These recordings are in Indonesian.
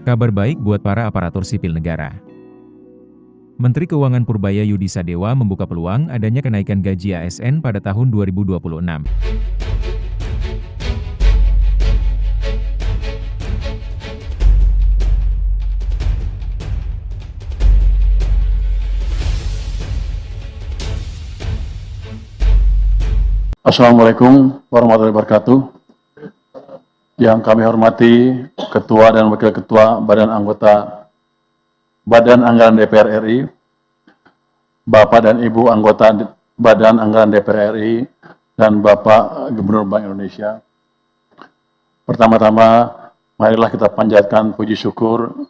Kabar baik buat para aparatur sipil negara. Menteri Keuangan Purbaya Yudi Sadewa membuka peluang adanya kenaikan gaji ASN pada tahun 2026. Assalamualaikum warahmatullahi wabarakatuh. Yang kami hormati Ketua dan Wakil Ketua Badan Anggaran DPR RI, Bapak dan Ibu anggota Badan Anggaran DPR RI, dan Bapak Gubernur Bank Indonesia. Pertama-tama, marilah kita panjatkan puji syukur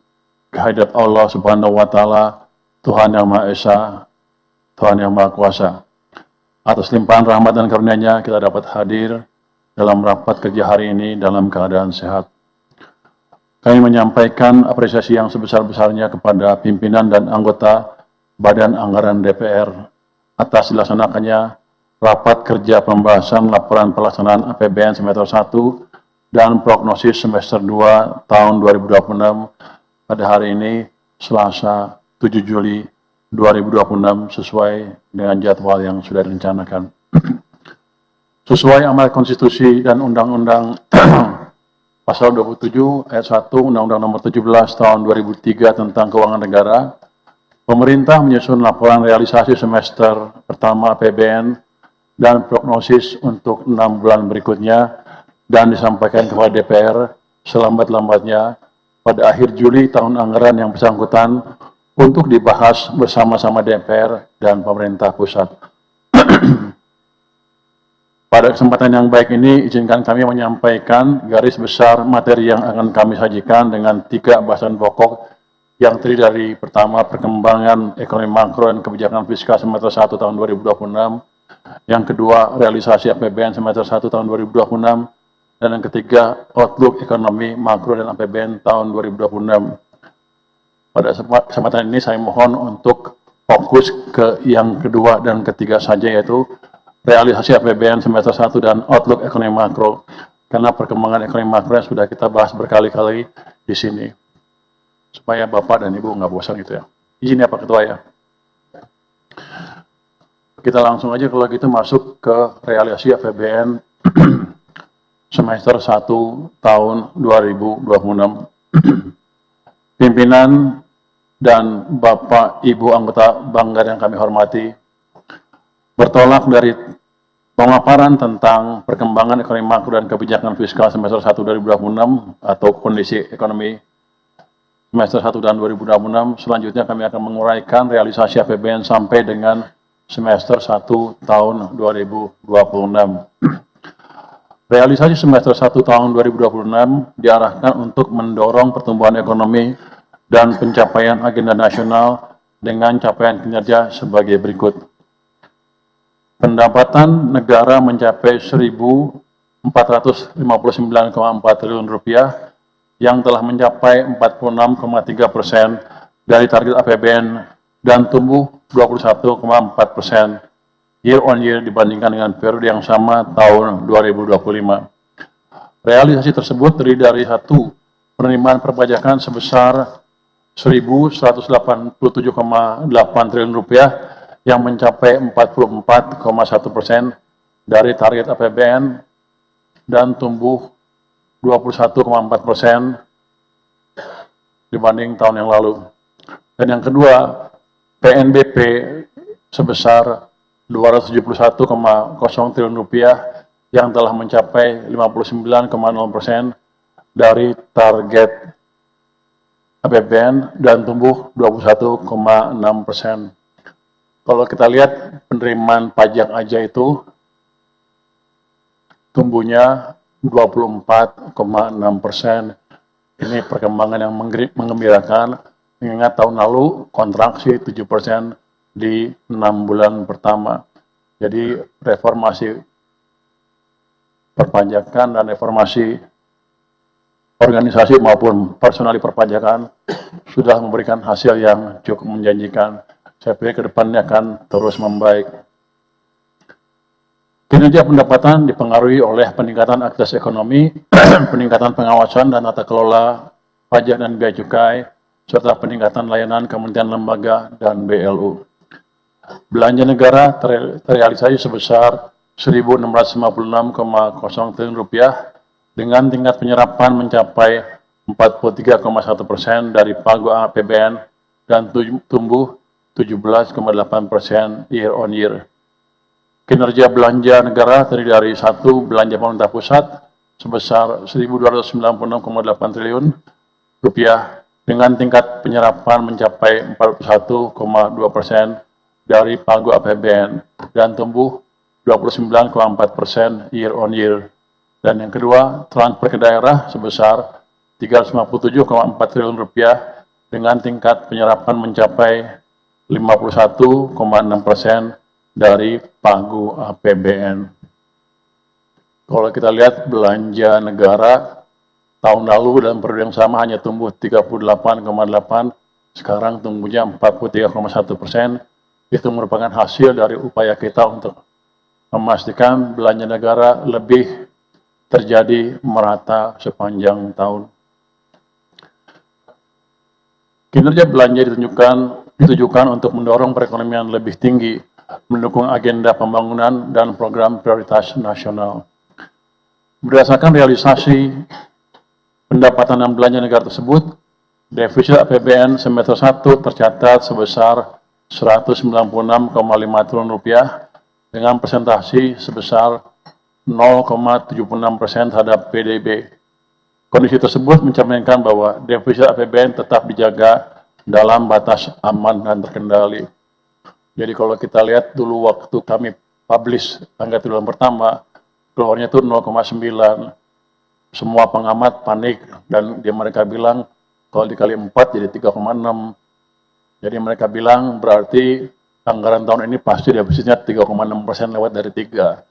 kehadirat Allah Subhanahu wa Ta'ala, Tuhan yang Maha Esa, Tuhan yang Maha Kuasa. Atas limpahan rahmat dan karunia-Nya kita dapat hadir dalam rapat kerja hari ini dalam keadaan sehat. Kami menyampaikan apresiasi yang sebesar-besarnya kepada pimpinan dan anggota Badan Anggaran DPR atas dilaksanakannya rapat kerja pembahasan laporan pelaksanaan APBN semester 1 dan prognosis semester 2 tahun 2026 pada hari ini, Selasa 7 Juli 2026, sesuai dengan jadwal yang sudah direncanakan. Sesuai amanat konstitusi dan undang-undang pasal 27 ayat 1 Undang-Undang nomor 17 tahun 2003 tentang keuangan negara, pemerintah menyusun laporan realisasi semester pertama APBN dan prognosis untuk 6 bulan berikutnya dan disampaikan kepada DPR selambat-lambatnya pada akhir Juli tahun anggaran yang bersangkutan untuk dibahas bersama-sama DPR dan pemerintah pusat. Pada kesempatan yang baik ini, izinkan kami menyampaikan garis besar materi yang akan kami sajikan dengan 3 bahasan pokok yang terdiri dari pertama, perkembangan ekonomi makro dan kebijakan fiskal semester 1 tahun 2026, yang kedua, realisasi APBN semester 1 tahun 2026, dan yang ketiga, outlook ekonomi makro dan APBN tahun 2026. Pada kesempatan ini saya mohon untuk fokus ke yang kedua dan ketiga saja, yaitu realisasi APBN semester 1 dan outlook ekonomi makro, karena perkembangan ekonomi makro yang sudah kita bahas berkali-kali di sini. Supaya Bapak dan Ibu nggak bosan gitu ya. Izin ya Pak Ketua ya. Kita langsung aja kalau gitu masuk ke realisasi APBN semester 1 tahun 2026. Pimpinan dan Bapak Ibu anggota Banggar yang kami hormati, bertolak dari pemaparan tentang perkembangan ekonomi makro dan kebijakan fiskal semester 1 2026 atau kondisi ekonomi semester 1 dan 2026, selanjutnya kami akan menguraikan realisasi APBN sampai dengan semester 1 tahun 2026. Realisasi semester 1 tahun 2026 diarahkan untuk mendorong pertumbuhan ekonomi dan pencapaian agenda nasional dengan capaian kinerja sebagai berikut. Pendapatan negara mencapai 1.459,4 triliun rupiah yang telah mencapai 46,3% dari target APBN dan tumbuh 21,4% year on year dibandingkan dengan periode yang sama tahun 2025. Realisasi tersebut terdiri dari 1. Penerimaan perpajakan sebesar 1.187,8 triliun rupiah yang mencapai 44,1% dari target APBN dan tumbuh 21,4% dibanding tahun yang lalu. Dan yang kedua, PNBP sebesar 271,0 triliun rupiah yang telah mencapai 59,0% dari target APBN dan tumbuh 21,6%. Kalau kita lihat penerimaan pajak aja itu tumbuhnya 24,6%. Ini perkembangan yang menggembirakan, mengingat tahun lalu kontraksi 7% di 6 bulan pertama. Jadi reformasi perpajakan dan reformasi organisasi maupun personal di perpajakan sudah memberikan hasil yang cukup menjanjikan. Saya pikir ke depannya akan terus membaik. Kinerja pendapatan dipengaruhi oleh peningkatan aktivitas ekonomi, peningkatan pengawasan dan tata kelola pajak dan bea cukai, serta peningkatan layanan kementerian lembaga dan BLU. Belanja negara terrealisasi sebesar Rp1.656,0 triliun dengan tingkat penyerapan mencapai 43,1% dari pagu APBN dan tumbuh 17,8% year on year. Kinerja belanja negara terdiri dari satu, belanja pemerintah pusat sebesar Rp1.296,8 triliun dengan tingkat penyerapan mencapai 41,2% dari pagu APBN dan tumbuh 29,4% year on year. Dan yang kedua, transfer ke daerah sebesar Rp357,4 triliun dengan tingkat penyerapan mencapai 51,6% dari pagu APBN. Kalau kita lihat belanja negara tahun lalu dalam periode yang sama hanya tumbuh 38,8%, sekarang tumbuhnya 43,1%. Itu merupakan hasil dari upaya kita untuk memastikan belanja negara lebih terjadi merata sepanjang tahun. Kinerja belanja ditujukan untuk mendorong perekonomian lebih tinggi, mendukung agenda pembangunan dan program prioritas nasional. Berdasarkan realisasi pendapatan dan belanja negara tersebut, defisit APBN semester 1 tercatat sebesar Rp196,5 triliun dengan presentasi sebesar 0,76% terhadap PDB. Kondisi tersebut mencerminkan bahwa defisit APBN tetap dijaga dalam batas aman dan terkendali. Jadi kalau kita lihat dulu waktu kami publish angka triwulan pertama, keluarnya itu 0,9. Semua pengamat panik dan mereka bilang kalau dikali 4 jadi 3,6. Jadi mereka bilang berarti anggaran tahun ini pasti defisitnya 3,6% lewat dari 3.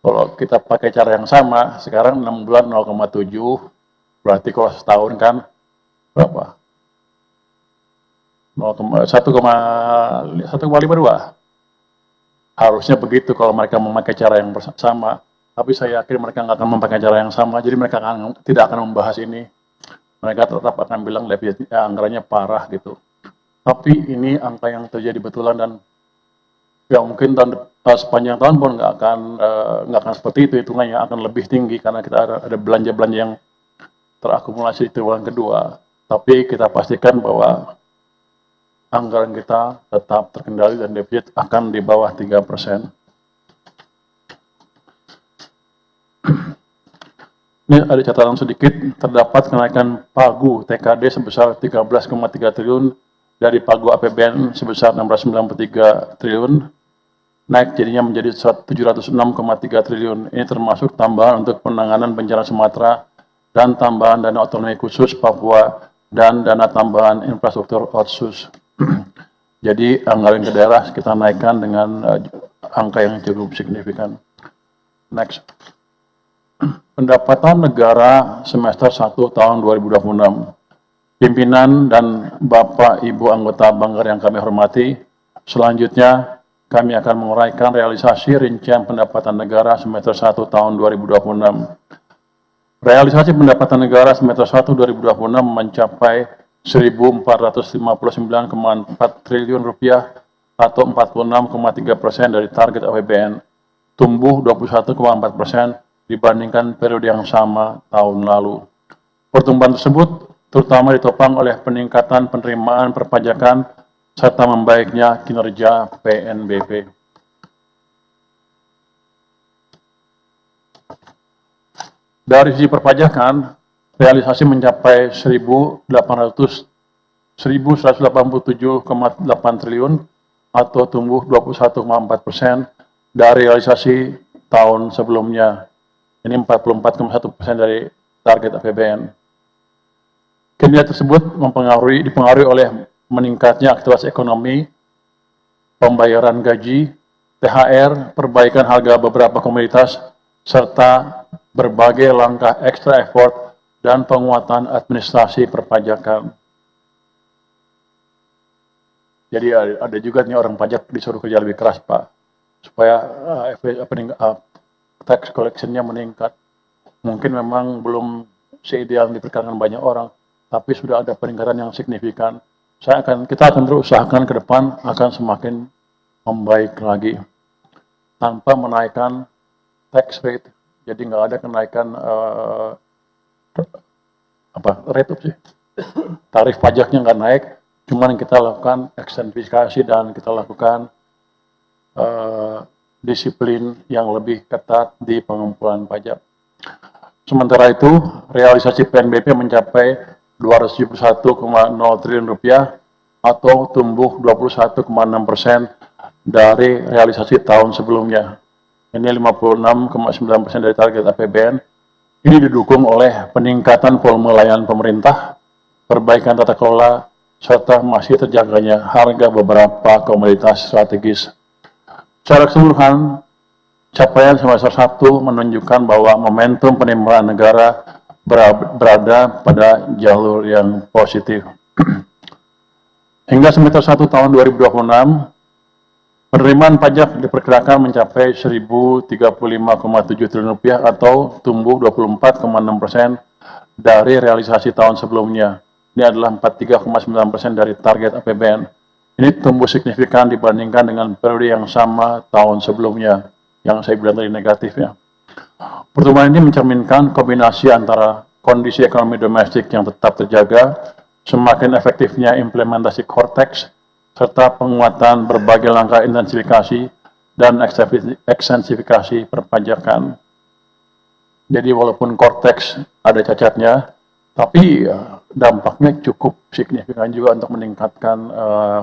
Kalau kita pakai cara yang sama, sekarang 6 bulan 0,7, berarti kalau setahun kan berapa? 1,52. Harusnya begitu kalau mereka memakai cara yang sama. Tapi saya yakin mereka nggak akan memakai cara yang sama, jadi mereka tidak akan membahas ini. Mereka tetap akan bilang defisitnya anggarannya parah gitu. Tapi ini angka yang terjadi betulan dan ya mungkin sepanjang tahun pun nggak akan seperti itu, hitungannya akan lebih tinggi karena kita ada belanja-belanja yang terakumulasi di triwulan kedua. Tapi kita pastikan bahwa anggaran kita tetap terkendali dan defisit akan di bawah 3%. Ini ada catatan sedikit, terdapat kenaikan pagu TKD sebesar 13,3 triliun dari pagu APBN sebesar 693 triliun, naik jadinya menjadi 706,3 triliun. Ini termasuk tambahan untuk penanganan bencana Sumatera dan tambahan dana otonomi khusus Papua dan dana tambahan infrastruktur otsus. Jadi anggaran ke daerah kita naikkan dengan angka yang cukup signifikan. Next. Pendapatan negara semester 1 tahun 2026. Pimpinan dan Bapak Ibu anggota Banggar yang kami hormati, selanjutnya kami akan menguraikan realisasi rincian pendapatan negara semester 1 tahun 2026. Realisasi pendapatan negara semester 1 2026 mencapai Rp1.459,4 triliun atau 46,3% dari target APBN, tumbuh 21,4% dibandingkan periode yang sama tahun lalu. Pertumbuhan tersebut terutama ditopang oleh peningkatan penerimaan perpajakan serta membaiknya kinerja PNBP. Dari sisi perpajakan, realisasi mencapai Rp1.187,8 triliun atau tumbuh 21,4% dari realisasi tahun sebelumnya. Ini 44,1% dari target APBN. Kinerja tersebut dipengaruhi oleh meningkatnya aktivitas ekonomi, pembayaran gaji, THR, perbaikan harga beberapa komoditas, serta berbagai langkah extra effort dan penguatan administrasi perpajakan. Jadi ada juga nih orang pajak disuruh kerja lebih keras, Pak, supaya tax collection-nya meningkat. Mungkin memang belum seideal yang diperkirakan banyak orang, tapi sudah ada peningkatan yang signifikan. Kita akan terus usahakan ke depan akan semakin membaik lagi tanpa menaikkan tax rate. Jadi nggak ada kenaikan rate sih. Tarif pajaknya nggak naik, cuman kita lakukan ekstensifikasi dan kita lakukan disiplin yang lebih ketat di pengumpulan pajak. Sementara itu, realisasi PNBP mencapai 271,0 triliun rupiah atau tumbuh 21,6% dari realisasi tahun sebelumnya. Ini 56,9% dari target APBN. Ini didukung oleh peningkatan volume layanan pemerintah, perbaikan tata kelola, serta masih terjaganya harga beberapa komoditas strategis. Secara keseluruhan, capaian semester 1 menunjukkan bahwa momentum penerimaan negara berada pada jalur yang positif. Hingga semester 1 tahun 2026, penerimaan pajak diperkirakan mencapai 1.035,7 triliun rupiah atau tumbuh 24,6% dari realisasi tahun sebelumnya. Ini adalah 43,9% dari target APBN. Ini tumbuh signifikan dibandingkan dengan periode yang sama tahun sebelumnya, yang saya bilang tadi negatifnya. Pertumbuhan ini mencerminkan kombinasi antara kondisi ekonomi domestik yang tetap terjaga, semakin efektifnya implementasi core tax, serta penguatan berbagai langkah intensifikasi dan ekstensifikasi perpajakan. Jadi walaupun core tax ada cacatnya, tapi dampaknya cukup signifikan juga untuk meningkatkan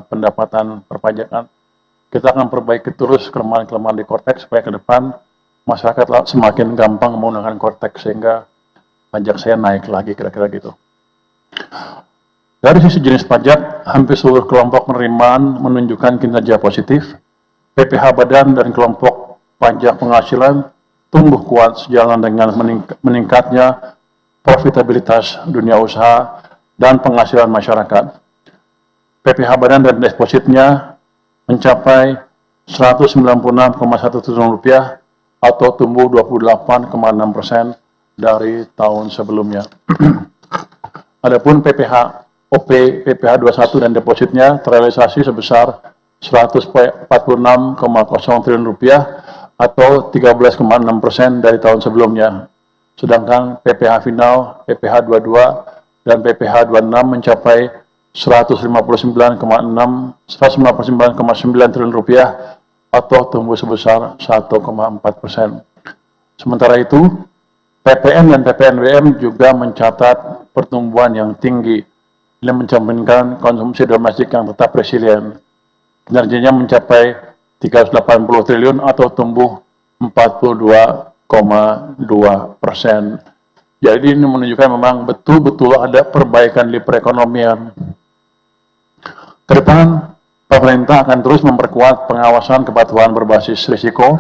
pendapatan perpajakan. Kita akan perbaiki terus kelemahan-kelemahan di core tax supaya ke depan masyarakat semakin gampang menggunakan core tax sehingga pajak saya naik lagi, kira-kira gitu. Dari sisi jenis pajak, hampir seluruh kelompok penerimaan menunjukkan kinerja positif. PPh badan dan kelompok pajak penghasilan tumbuh kuat sejalan dengan meningkatnya profitabilitas dunia usaha dan penghasilan masyarakat. PPh badan dan depositnya mencapai 196,1 triliun rupiah atau tumbuh 28,6% dari tahun sebelumnya. Adapun PPh 21 dan depositnya terrealisasi sebesar 146,0 triliun rupiah atau 13,6% dari tahun sebelumnya. Sedangkan PPh final, PPh 22 dan PPh 26 mencapai 159,9 triliun rupiah atau tumbuh sebesar 1,4%. Sementara itu, PPN dan PPNBM juga mencatat pertumbuhan yang tinggi. Ini mencerminkan konsumsi domestik yang tetap resilien. Kinerjanya mencapai 380 triliun atau tumbuh 42,2%. Jadi ini menunjukkan memang betul-betul ada perbaikan di perekonomian. Ke depan, pemerintah akan terus memperkuat pengawasan kepatuhan berbasis risiko,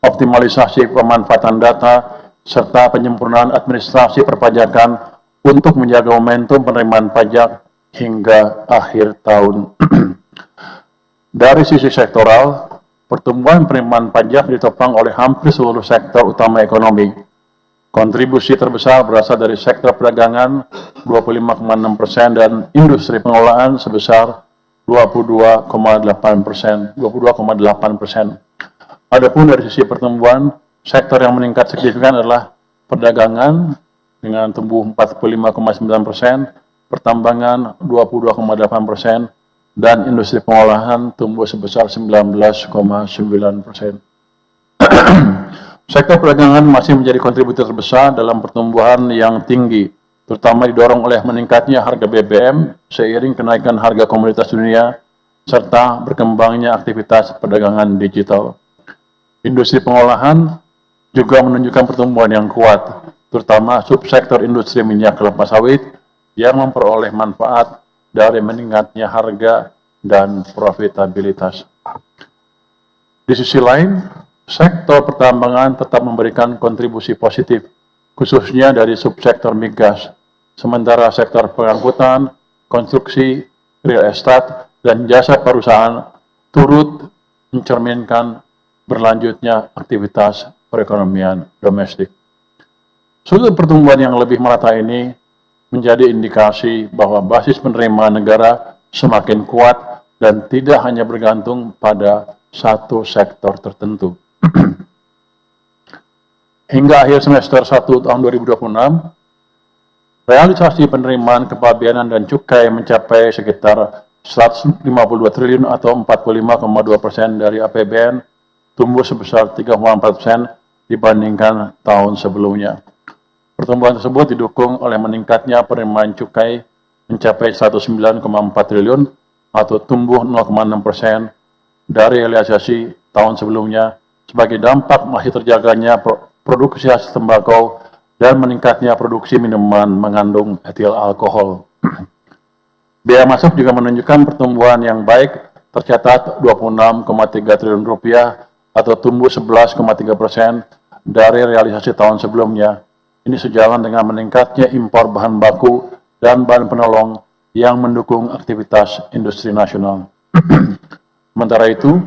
optimalisasi pemanfaatan data, serta penyempurnaan administrasi perpajakan untuk menjaga momentum penerimaan pajak hingga akhir tahun. Dari sisi sektoral, pertumbuhan penerimaan pajak ditopang oleh hampir seluruh sektor utama ekonomi. Kontribusi terbesar berasal dari sektor perdagangan 25,6% dan industri pengolahan sebesar 22,8%. Adapun dari sisi pertumbuhan, sektor yang meningkat signifikan adalah perdagangan dengan tumbuh 45,9%, pertambangan 22,8%, dan industri pengolahan tumbuh sebesar 19,9%. Sektor perdagangan masih menjadi kontributor terbesar dalam pertumbuhan yang tinggi, terutama didorong oleh meningkatnya harga BBM seiring kenaikan harga komoditas dunia, serta berkembangnya aktivitas perdagangan digital. Industri pengolahan juga menunjukkan pertumbuhan yang kuat, terutama subsektor industri minyak kelapa sawit yang memperoleh manfaat dari meningkatnya harga dan profitabilitas. Di sisi lain, sektor pertambangan tetap memberikan kontribusi positif, khususnya dari subsektor migas, sementara sektor pengangkutan, konstruksi, real estate, dan jasa perusahaan turut mencerminkan berlanjutnya aktivitas perekonomian domestik. Sudut pertumbuhan yang lebih merata ini menjadi indikasi bahwa basis penerimaan negara semakin kuat dan tidak hanya bergantung pada satu sektor tertentu. Hingga akhir semester 1 tahun 2026, realisasi penerimaan kepabeanan dan cukai mencapai sekitar 152 triliun atau 45,2% dari APBN, tumbuh sebesar 3,4% dibandingkan tahun sebelumnya. Pertumbuhan tersebut didukung oleh meningkatnya penerimaan cukai mencapai 109,4 triliun atau tumbuh 0,6% dari realisasi tahun sebelumnya sebagai dampak masih terjaganya produksi hasil tembakau dan meningkatnya produksi minuman mengandung etil alkohol. Biaya masuk juga menunjukkan pertumbuhan yang baik, tercatat 26,3 triliun rupiah atau tumbuh 11,3% dari realisasi tahun sebelumnya. Ini sejalan dengan meningkatnya impor bahan baku dan bahan penolong yang mendukung aktivitas industri nasional. Sementara itu,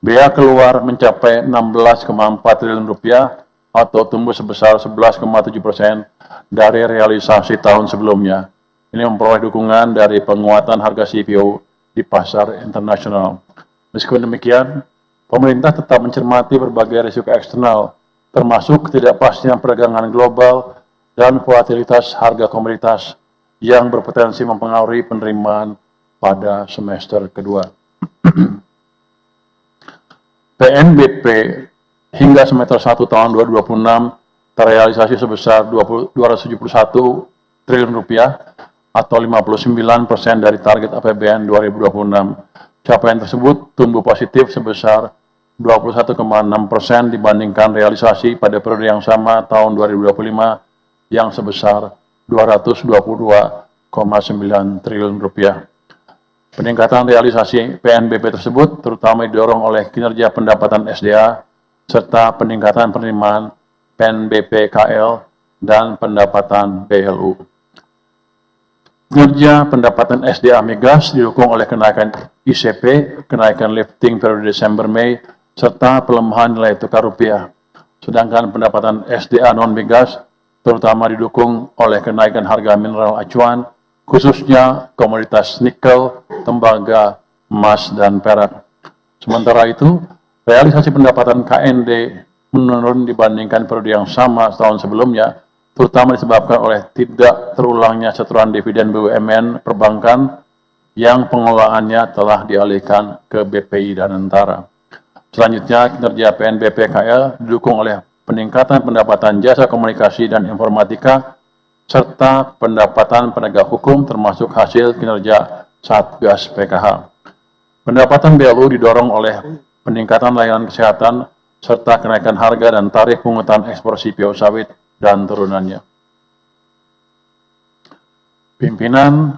bea keluar mencapai 16,4 triliun rupiah atau tumbuh sebesar 11,7% dari realisasi tahun sebelumnya. Ini memperoleh dukungan dari penguatan harga CPO di pasar internasional. Meskipun demikian, pemerintah tetap mencermati berbagai risiko eksternal, termasuk ketidakpastian perdagangan global dan volatilitas harga komoditas yang berpotensi mempengaruhi penerimaan pada semester kedua. PNBP hingga semester 1 tahun 2026 terrealisasi sebesar 271 triliun rupiah atau 59% dari target APBN 2026. Capaian tersebut tumbuh positif sebesar 21,6% dibandingkan realisasi pada periode yang sama tahun 2025 yang sebesar 222,9 triliun rupiah. Peningkatan realisasi PNBP tersebut terutama didorong oleh kinerja pendapatan SDA serta peningkatan penerimaan PNBP KL dan pendapatan BLU. Kinerja pendapatan SDA Migas didukung oleh kenaikan ICP, kenaikan lifting periode Desember-Mei, serta pelemahan nilai tukar rupiah. Sedangkan pendapatan SDA non-migas terutama didukung oleh kenaikan harga mineral acuan, khususnya komoditas nikel, tembaga, emas, dan perak. Sementara itu, realisasi pendapatan KND menurun dibandingkan periode yang sama tahun sebelumnya, terutama disebabkan oleh tidak terulangnya setoran dividen BUMN perbankan yang pengelolaannya telah dialihkan ke BPI dan Antara. Selanjutnya, kinerja PNBP KL didukung oleh peningkatan pendapatan jasa komunikasi dan informatika, serta pendapatan penegak hukum termasuk hasil kinerja Satgas PKH. Pendapatan BLU didorong oleh peningkatan layanan kesehatan, serta kenaikan harga dan tarif pungutan ekspor CPO sawit dan turunannya. Pimpinan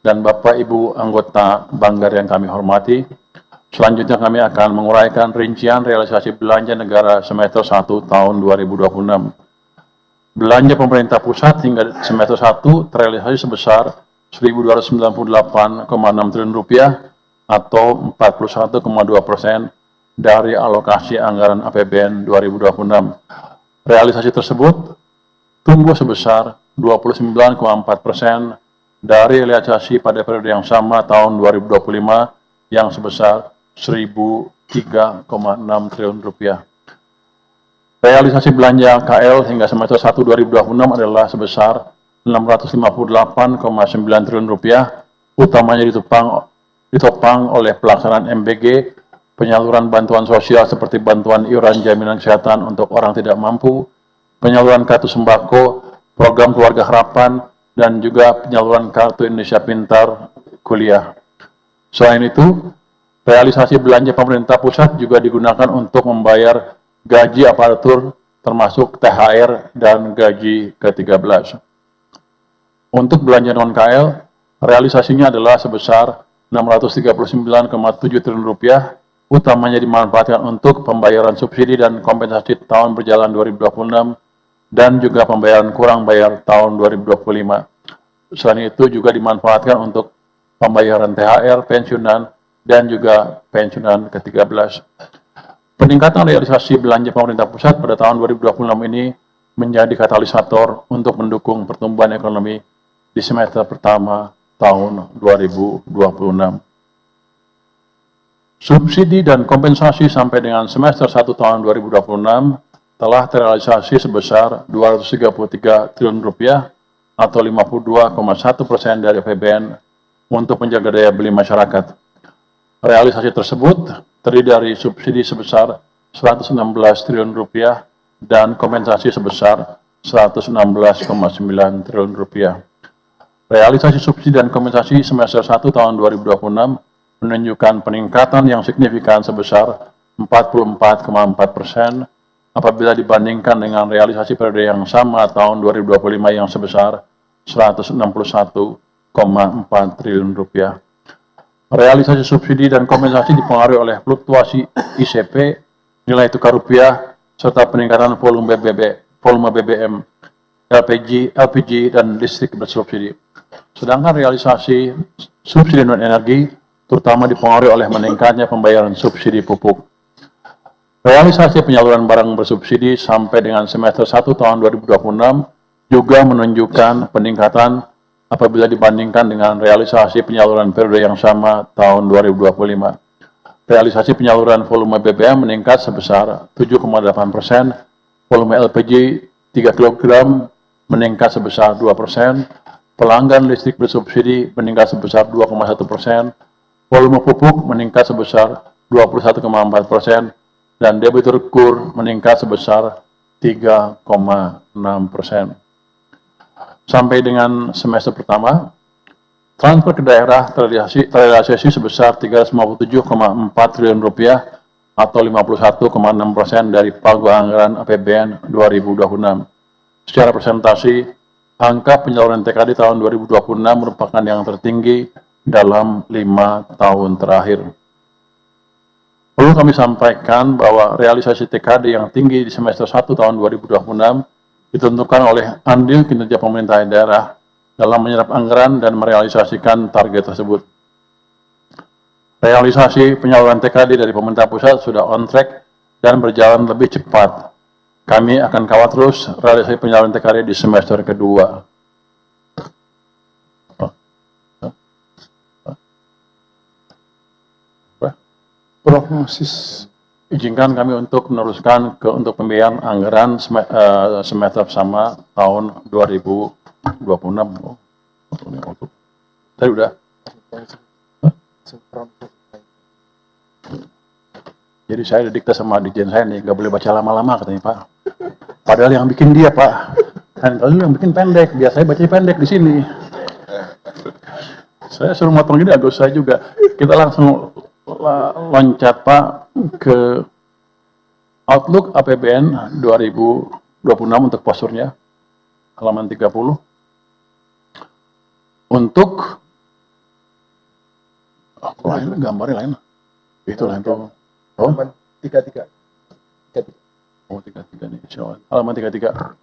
dan Bapak Ibu anggota Banggar yang kami hormati, selanjutnya kami akan menguraikan rincian realisasi belanja negara semester 1 tahun 2026. Belanja pemerintah pusat hingga semester 1 terrealisasi sebesar 1.298,6 triliun rupiah atau 41,2% dari alokasi anggaran APBN 2026. Realisasi tersebut tumbuh sebesar 29,4% dari realisasi pada periode yang sama tahun 2025 yang sebesar 1.003,6 triliun rupiah. Realisasi belanja KL hingga semester 1 2026 adalah sebesar 658,9 triliun rupiah, utamanya ditopang oleh pelaksanaan MBG, penyaluran bantuan sosial seperti bantuan iuran jaminan kesehatan untuk orang tidak mampu, penyaluran kartu sembako, program keluarga harapan, dan juga penyaluran kartu Indonesia Pintar kuliah. Selain itu, realisasi belanja pemerintah pusat juga digunakan untuk membayar gaji aparatur termasuk THR dan gaji ke-13. Untuk belanja non-KL, realisasinya adalah sebesar 639,7 triliun rupiah, utamanya dimanfaatkan untuk pembayaran subsidi dan kompensasi tahun berjalan 2026 dan juga pembayaran kurang bayar tahun 2025. Selain itu juga dimanfaatkan untuk pembayaran THR, pensiunan, dan juga pensiunan ke-13. Peningkatan realisasi belanja pemerintah pusat pada tahun 2026 ini menjadi katalisator untuk mendukung pertumbuhan ekonomi di semester pertama tahun 2026. Subsidi dan kompensasi sampai dengan semester 1 tahun 2026 telah terrealisasi sebesar Rp233 triliun atau 52,1% dari APBN untuk menjaga daya beli masyarakat. Realisasi tersebut terdiri dari subsidi sebesar Rp116 triliun dan kompensasi sebesar Rp116,9 triliun. Realisasi subsidi dan kompensasi semester 1 tahun 2026 menunjukkan peningkatan yang signifikan sebesar 44,4% apabila dibandingkan dengan realisasi periode yang sama tahun 2025 yang sebesar Rp161,4 triliun. Realisasi subsidi dan kompensasi dipengaruhi oleh fluktuasi ICP, nilai tukar rupiah, serta peningkatan volume BBM, LPG, dan listrik bersubsidi. Sedangkan realisasi subsidi non-energi terutama dipengaruhi oleh meningkatnya pembayaran subsidi pupuk. Realisasi penyaluran barang bersubsidi sampai dengan semester 1 tahun 2026 juga menunjukkan peningkatan apabila dibandingkan dengan realisasi penyaluran periode yang sama tahun 2025. Realisasi penyaluran volume BBM meningkat sebesar 7,8%, volume LPG 3 kg meningkat sebesar 2%, pelanggan listrik bersubsidi meningkat sebesar 2,1%, volume pupuk meningkat sebesar 21,4%, dan debitur kur meningkat sebesar 3,6%. Sampai dengan semester pertama, transfer ke daerah terrealisasi sebesar Rp357,4 triliun atau 51,6% dari pagu anggaran APBN 2026. Secara presentasi, angka penyaluran TKD tahun 2026 merupakan yang tertinggi dalam 5 tahun terakhir. Perlu kami sampaikan bahwa realisasi TKD yang tinggi di semester 1 tahun 2026 ditentukan oleh andil kinerja pemerintah daerah dalam menyerap anggaran dan merealisasikan target tersebut. Realisasi penyaluran TKD dari pemerintah pusat sudah on track dan berjalan lebih cepat. Kami akan kawal terus realisasi penyaluran TKD di semester kedua. Prognosis, izinkan kami untuk meneruskan untuk pembiayaan anggaran semester sama tahun 2026. Tadi udah. Jadi saya didikte sama dirjen saya nih, nggak boleh baca lama-lama katanya Pak. Padahal yang bikin dia Pak, dan kalau yang bikin pendek, biasanya baca pendek di sini. Saya suruh motong gini agak usah juga. Kita langsung loncat Pak ke Outlook APBN 2026 untuk posturnya, halaman 30. Untuk lain gambarnya lain. Itu lain tuh. Oh, halaman 33. Oh, 33 nih. Halaman 33.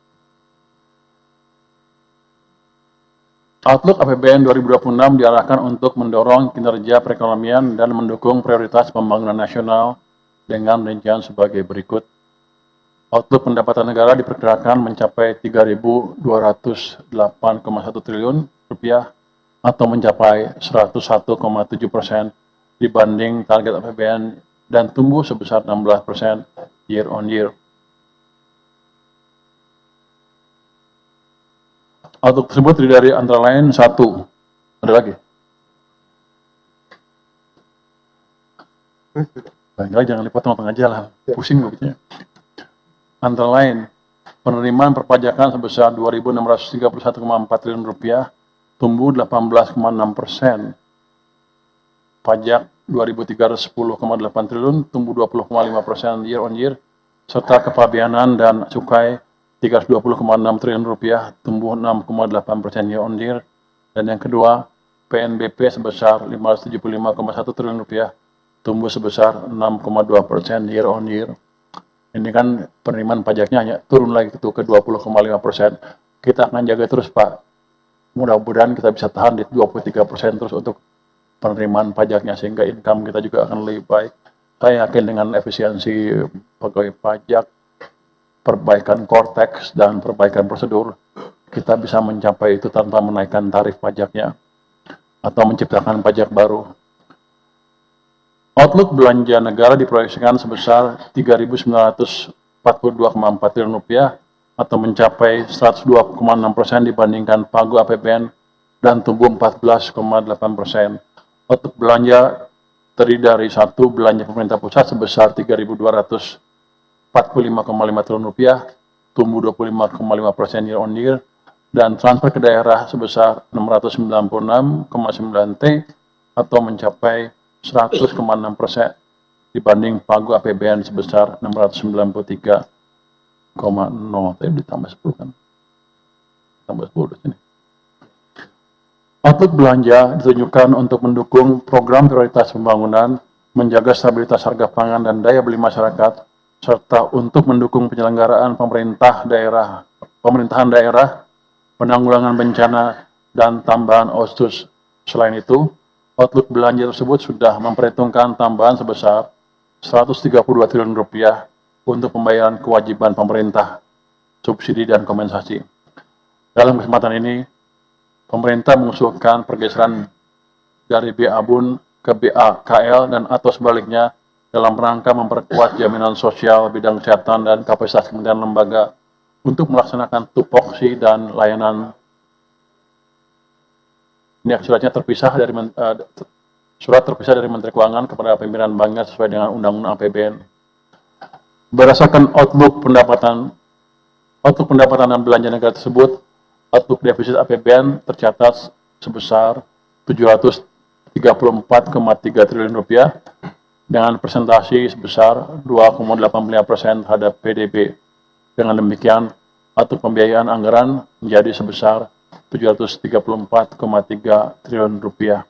Outlook APBN 2026 diarahkan untuk mendorong kinerja perekonomian dan mendukung prioritas pembangunan nasional dengan rincian sebagai berikut. Outlook pendapatan negara diperkirakan mencapai Rp3.208,1 triliun atau mencapai 101,7% dibanding target APBN dan tumbuh sebesar 16% year on year. Outlook tersebut terdiri dari antara lain satu, ada lagi. Baiklah, jangan lipat tengah-tengah jalan, pusing begitu. Antara lain, penerimaan perpajakan sebesar Rp2.631,4 triliun, tumbuh 18,6%. Pajak Rp2.310,8 triliun, tumbuh 20,5% year on year, serta kepabeanan dan cukai Rp320,6 triliun, tumbuh 6,8% year on year. Dan yang kedua, PNBP sebesar Rp575,1 triliun, tumbuh sebesar 6,2% year on year. Ini kan penerimaan pajaknya hanya turun lagi ke 20,5%. Kita akan jaga terus Pak. Mudah-mudahan kita bisa tahan di 23% terus untuk penerimaan pajaknya, sehingga income kita juga akan lebih baik. Saya yakin dengan efisiensi pegawai pajak, perbaikan core tax, dan perbaikan prosedur, kita bisa mencapai itu tanpa menaikkan tarif pajaknya atau menciptakan pajak baru. Outlook belanja negara diproyeksikan sebesar 3.942,4 triliun rupiah atau mencapai 102,6% dibandingkan pagu APBN dan tumbuh 14,8%. Outlook belanja terdiri dari satu, belanja pemerintah pusat sebesar 3.245,5 triliun rupiah, tumbuh 25,5% year on year, dan transfer ke daerah sebesar 696,9 T atau mencapai 100,6% dibanding pagu APBN sebesar 693,0 T ditambah 10 kan? Tambah 10 di sini. Outlook belanja ditunjukkan untuk mendukung program prioritas pembangunan, menjaga stabilitas harga pangan dan daya beli masyarakat, serta untuk mendukung penyelenggaraan pemerintahan daerah, penanggulangan bencana, dan tambahan otsus. Selain itu, Outlook belanja tersebut sudah memperhitungkan tambahan sebesar 132 triliun rupiah untuk pembayaran kewajiban pemerintah, subsidi dan kompensasi. Dalam kesempatan ini, pemerintah mengusulkan pergeseran dari BA-BUN ke BA-KL dan atau sebaliknya dalam rangka memperkuat jaminan sosial bidang kesehatan dan kapasitas kementerian lembaga untuk melaksanakan tupoksi dan layanan. Ini suratnya terpisah dari surat terpisah dari Menteri Keuangan kepada pimpinan banknya sesuai dengan Undang-Undang APBN. Berdasarkan outlook pendapatan dan belanja negara tersebut, outlook defisit APBN tercatat sebesar 734,3 triliun rupiah dengan presentasi sebesar 2,85% terhadap PDB. Dengan demikian, outlook pembiayaan anggaran menjadi sebesar 734,3 triliun rupiah.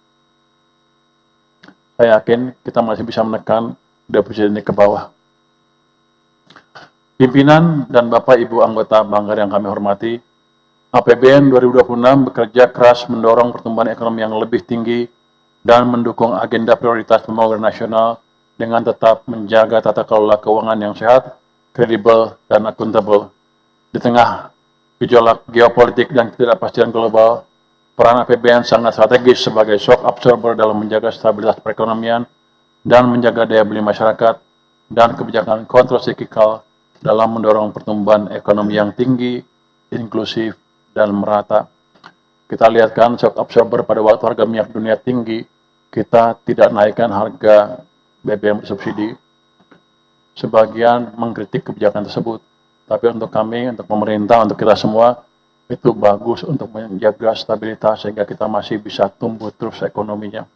Saya yakin kita masih bisa menekan defisit ini ke bawah. Pimpinan dan Bapak Ibu anggota Banggar yang kami hormati, APBN 2026 bekerja keras mendorong pertumbuhan ekonomi yang lebih tinggi dan mendukung agenda prioritas pembangunan nasional dengan tetap menjaga tata kelola keuangan yang sehat, kredibel, dan akuntabel. Di tengah gejolak geopolitik dan ketidakpastian global, peran APBN sangat strategis sebagai shock absorber dalam menjaga stabilitas perekonomian dan menjaga daya beli masyarakat dan kebijakan kontrasiklikal dalam mendorong pertumbuhan ekonomi yang tinggi, inklusif, dan merata. Kita lihatkan shock absorber pada waktu harga minyak dunia tinggi, kita tidak naikkan harga BBM bersubsidi. Sebagian mengkritik kebijakan tersebut, tapi untuk kami, untuk pemerintah, untuk kita semua, itu bagus untuk menjaga stabilitas sehingga kita masih bisa tumbuh terus ekonominya.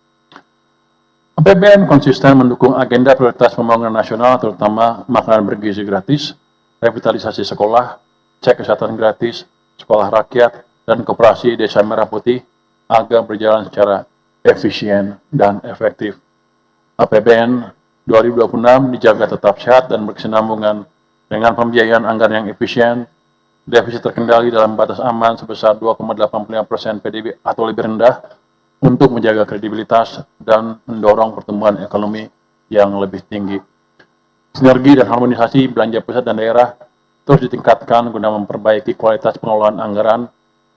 APBN konsisten mendukung agenda prioritas pembangunan nasional, terutama makanan bergizi gratis, revitalisasi sekolah, cek kesehatan gratis, sekolah rakyat, dan koperasi Desa Merah Putih agar berjalan secara efisien dan efektif. APBN 2026 dijaga tetap sehat dan berkesinambungan dengan pembiayaan anggaran yang efisien, defisit terkendali dalam batas aman sebesar 2,85% PDB atau lebih rendah untuk menjaga kredibilitas dan mendorong pertumbuhan ekonomi yang lebih tinggi. Sinergi dan harmonisasi belanja pusat dan daerah terus ditingkatkan guna memperbaiki kualitas pengelolaan anggaran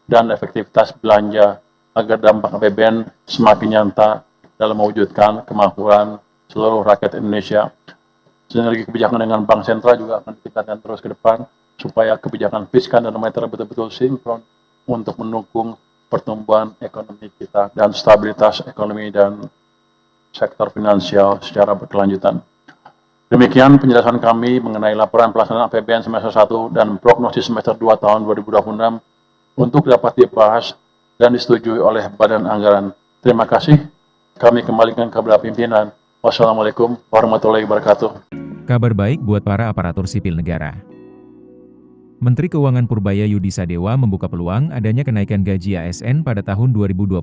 dan efektivitas belanja agar dampak APBN semakin nyata dalam mewujudkan kemakmuran seluruh rakyat Indonesia. Sinergi kebijakan dengan Bank Sentral juga akan ditingkatkan terus ke depan supaya kebijakan fiskal dan moneter betul-betul sinkron untuk mendukung pertumbuhan ekonomi kita dan stabilitas ekonomi dan sektor finansial secara berkelanjutan. Demikian penjelasan kami mengenai laporan pelaksanaan APBN semester 1 dan prognosis semester 2 tahun 2026 untuk dapat dibahas dan disetujui oleh Badan Anggaran. Terima kasih. Kami kembalikan kepada pimpinan. Wassalamualaikum warahmatullahi wabarakatuh. Kabar baik buat para aparatur sipil negara. Menteri Keuangan Purbaya Yudi Sadewa membuka peluang adanya kenaikan gaji ASN pada tahun 2026.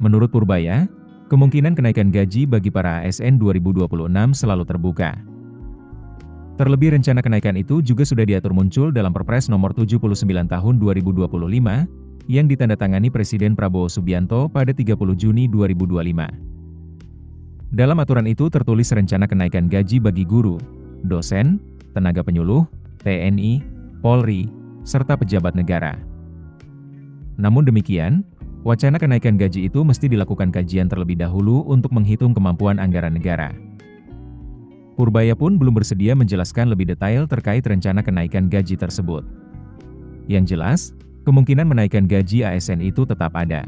Menurut Purbaya, kemungkinan kenaikan gaji bagi para ASN 2026 selalu terbuka. Terlebih rencana kenaikan itu juga sudah diatur muncul dalam Perpres nomor 79 tahun 2025 yang ditandatangani Presiden Prabowo Subianto pada 30 Juni 2025. Dalam aturan itu tertulis rencana kenaikan gaji bagi guru, dosen, tenaga penyuluh, TNI, Polri, serta pejabat negara. Namun demikian, wacana kenaikan gaji itu mesti dilakukan kajian terlebih dahulu untuk menghitung kemampuan anggaran negara. Purbaya pun belum bersedia menjelaskan lebih detail terkait rencana kenaikan gaji tersebut. Yang jelas, kemungkinan menaikkan gaji ASN itu tetap ada.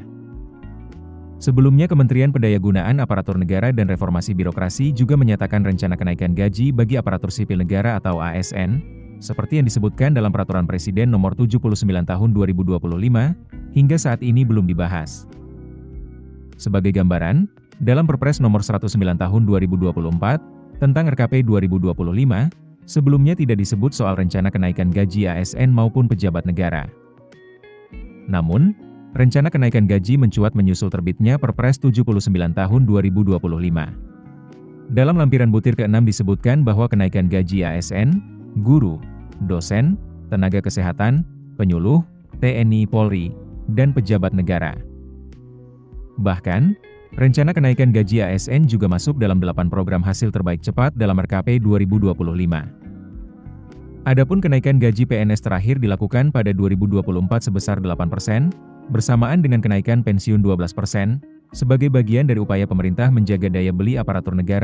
Sebelumnya Kementerian Pendayagunaan Aparatur Negara dan Reformasi Birokrasi juga menyatakan rencana kenaikan gaji bagi aparatur sipil negara atau ASN, seperti yang disebutkan dalam Peraturan Presiden Nomor 79 Tahun 2025, hingga saat ini belum dibahas. Sebagai gambaran, dalam Perpres Nomor 109 Tahun 2024, tentang RKP 2025, sebelumnya tidak disebut soal rencana kenaikan gaji ASN maupun pejabat negara. Namun, rencana kenaikan gaji mencuat menyusul terbitnya Perpres 79 Tahun 2025. Dalam lampiran butir ke-6 disebutkan bahwa kenaikan gaji ASN, guru, dosen, tenaga kesehatan, penyuluh, TNI Polri, dan pejabat negara. Bahkan, rencana kenaikan gaji ASN juga masuk dalam 8 program hasil terbaik cepat dalam RKP 2025. Adapun kenaikan gaji PNS terakhir dilakukan pada 2024 sebesar 8%, bersamaan dengan kenaikan pensiun 12%, sebagai bagian dari upaya pemerintah menjaga daya beli aparatur negara